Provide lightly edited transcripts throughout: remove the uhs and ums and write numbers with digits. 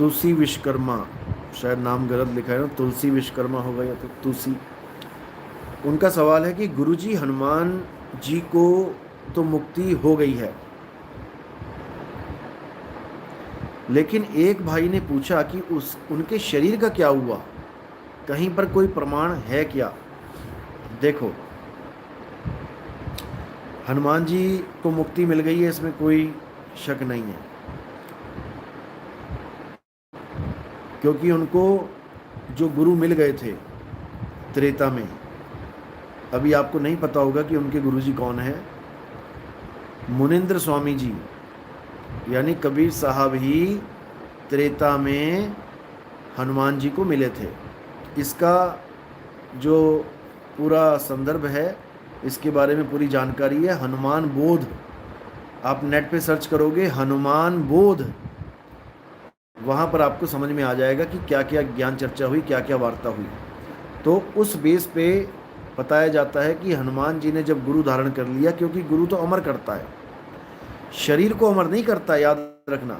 तुलसी विश्वकर्मा, शायद नाम गलत लिखा है ना, तुलसी विश्वकर्मा होगा या तो तुलसी। उनका सवाल है कि गुरुजी हनुमान जी को तो मुक्ति हो गई है, लेकिन एक भाई ने पूछा कि उस उनके शरीर का क्या हुआ, कहीं पर कोई प्रमाण है क्या। देखो, हनुमान जी को मुक्ति मिल गई है, इसमें कोई शक नहीं है, क्योंकि उनको जो गुरु मिल गए थे त्रेता में, अभी आपको नहीं पता होगा कि उनके गुरुजी कौन है। मुनिंद्र स्वामी जी यानी कबीर साहब ही त्रेता में हनुमान जी को मिले थे। इसका जो पूरा संदर्भ है, इसके बारे में पूरी जानकारी है हनुमान बोध। आप नेट पे सर्च करोगे हनुमान बोध, वहाँ पर आपको समझ में आ जाएगा कि क्या क्या ज्ञान चर्चा हुई, क्या क्या वार्ता हुई। तो उस बेस पे बताया जाता है कि हनुमान जी ने जब गुरु धारण कर लिया, क्योंकि गुरु तो अमर करता है, शरीर को अमर नहीं करता, याद रखना।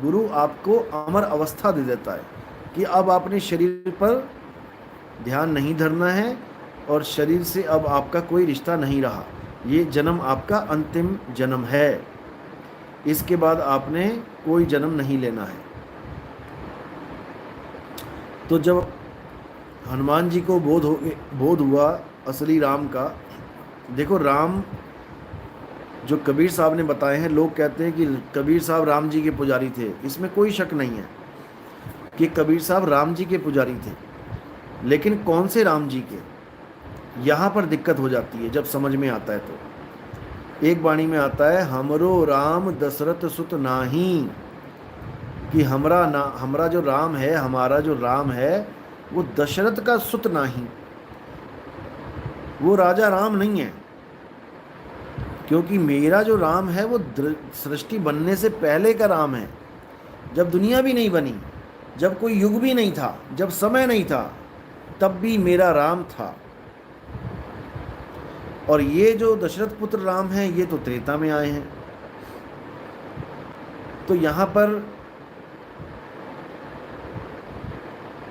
गुरु आपको अमर अवस्था दे देता है कि अब आपने शरीर पर ध्यान नहीं धरना है और शरीर से अब आपका कोई रिश्ता नहीं रहा, ये जन्म आपका अंतिम जन्म है, इसके बाद आपने कोई जन्म नहीं लेना है। तो जब हनुमान जी को बोध हुआ असली राम का, देखो राम जो कबीर साहब ने बताए हैं, लोग कहते हैं कि कबीर साहब राम जी के पुजारी थे, इसमें कोई शक नहीं है कि कबीर साहब राम जी के पुजारी थे, लेकिन कौन से राम जी के, यहाँ पर दिक्कत हो जाती है जब समझ में आता है। तो एक वाणी में आता है हमरो राम दशरथ सुत नाही, कि हमरा जो राम है, हमारा जो राम है वो दशरथ का सुत नहीं, वो राजा राम नहीं है, क्योंकि मेरा जो राम है वो सृष्टि बनने से पहले का राम है, जब दुनिया भी नहीं बनी, जब कोई युग भी नहीं था, जब समय नहीं था, तब भी मेरा राम था। और ये जो दशरथ पुत्र राम हैं, ये तो त्रेता में आए हैं। तो यहाँ पर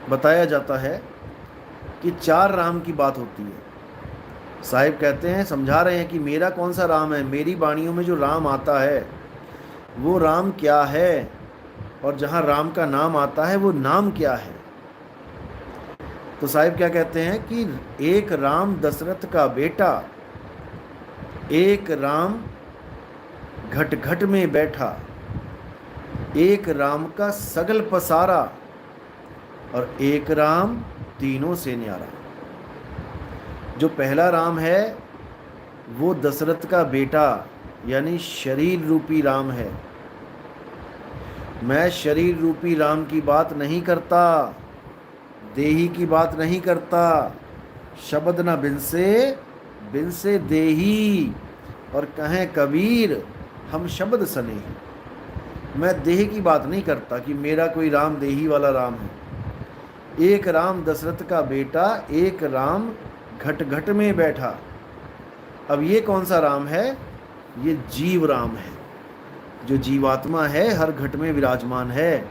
बताया जाता है कि 4 राम की बात होती है। साहिब कहते हैं, समझा रहे हैं कि मेरा कौन सा राम है, मेरी वाणियों में जो राम आता है वो राम क्या है, और जहाँ राम का नाम आता है वो नाम क्या है। तो साहिब क्या कहते हैं कि एक राम दशरथ का बेटा, एक राम घट घट में बैठा, एक राम का सगल पसारा, और एक राम तीनों से न्यारा। जो पहला राम है वो दशरथ का बेटा यानी शरीर रूपी राम है। मैं शरीर रूपी राम की बात नहीं करता, देही की बात नहीं करता। शब्द न बिन से देही, और कहें कबीर हम शब्द सने ही। मैं देह की बात नहीं करता कि मेरा कोई राम देही वाला राम है। एक राम दशरथ का बेटा, एक राम घट घट में बैठा। अब ये कौन सा राम है, ये जीव राम है, जो जीवात्मा है, हर घट में विराजमान है,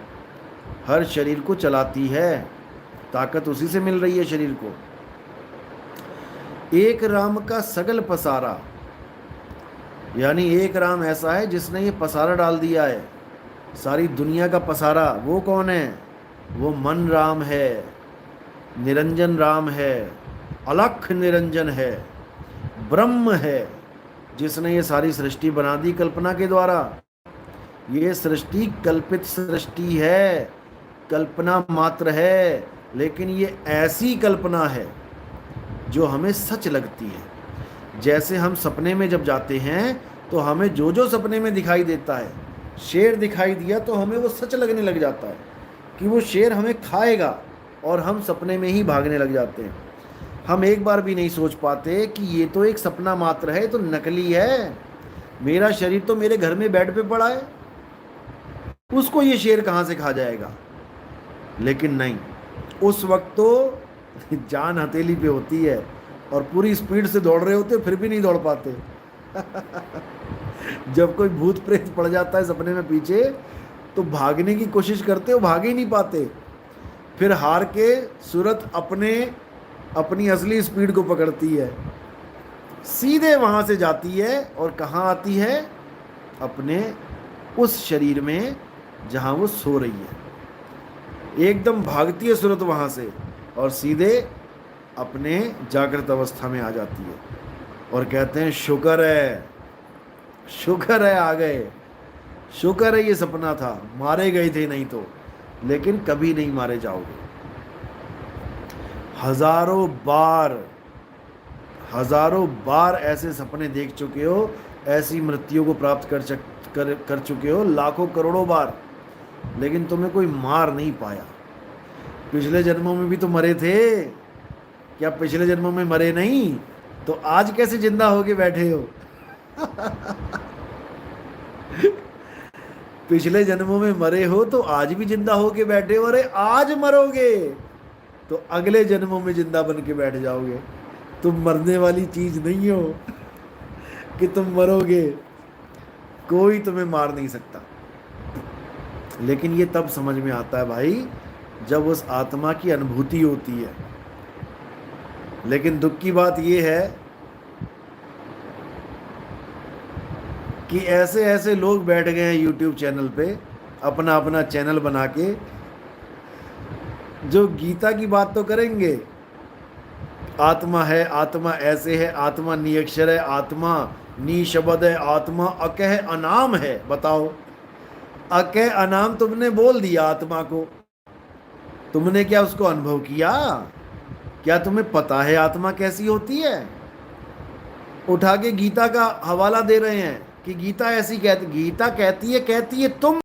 हर शरीर को चलाती है, ताकत उसी से मिल रही है शरीर को। एक राम का सगल पसारा, यानी एक राम ऐसा है जिसने ये पसारा डाल दिया है, सारी दुनिया का पसारा। वो कौन है, वो मन राम है, निरंजन राम है, अलख निरंजन है, ब्रह्म है, जिसने ये सारी सृष्टि बना दी कल्पना के द्वारा। ये सृष्टि कल्पित सृष्टि है, कल्पना मात्र है, लेकिन ये ऐसी कल्पना है जो हमें सच लगती है। जैसे हम सपने में जब जाते हैं तो हमें जो जो सपने में दिखाई देता है, शेर दिखाई दिया तो हमें वो सच लगने लग जाता है कि वो शेर हमें खाएगा, और हम सपने में ही भागने लग जाते हैं। हम एक बार भी नहीं सोच पाते कि ये तो एक सपना मात्र है, तो नकली है, मेरा शरीर तो मेरे घर में बेड पे पड़ा है, उसको ये शेर कहाँ से खा जाएगा। लेकिन नहीं, उस वक्त तो जान हथेली पे होती है और पूरी स्पीड से दौड़ रहे होते, फिर भी नहीं दौड़ पाते। जब कोई भूत प्रेत पड़ जाता है सपने में पीछे, तो भागने की कोशिश करते हो, भाग ही नहीं पाते। फिर हार के सूरत अपनी असली स्पीड को पकड़ती है, सीधे वहां से जाती है और कहाँ आती है? अपने उस शरीर में जहां वो सो रही है। एकदम भागती है सूरत वहां से और सीधे अपने जागृत अवस्था में आ जाती है। और कहते हैं शुक्र है, शुक्र है आ गए, शुक्र है ये सपना था, मारे गए थे नहीं तो, लेकिन कभी नहीं मारे जाओगे। हजारों बार ऐसे सपने देख चुके हो, ऐसी मृत्यु को प्राप्त कर चुके हो, लाखों करोड़ों बार, लेकिन तुम्हें कोई मार नहीं पाया। पिछले जन्मों में भी तो मरे थे, क्या पिछले जन्मों में मरे नहीं? तो आज कैसे जिंदा होके बैठे हो? पिछले जन्मों में मरे हो तो आज भी जिंदा होके बैठे हो। अरे आज मरोगे तो अगले जन्मों में जिंदा बन के बैठ जाओगे। तुम मरने वाली चीज नहीं हो कि तुम मरोगे, कोई तुम्हें मार नहीं सकता। लेकिन ये तब समझ में आता है भाई जब उस आत्मा की अनुभूति होती है। लेकिन दुख की बात ये है कि ऐसे ऐसे लोग बैठ गए हैं यूट्यूब चैनल पे, अपना अपना चैनल बना के, जो गीता की बात तो करेंगे, आत्मा है, आत्मा ऐसे है, आत्मा निअक्षर है, आत्मा निशब्द है, आत्मा अकह अनाम है। बताओ, अकह अनाम तुमने बोल दिया आत्मा को, तुमने क्या उसको अनुभव किया? क्या तुम्हें पता है आत्मा कैसी होती है? उठा के गीता का हवाला दे रहे हैं कि गीता ऐसी कहती, गीता कहती है तुम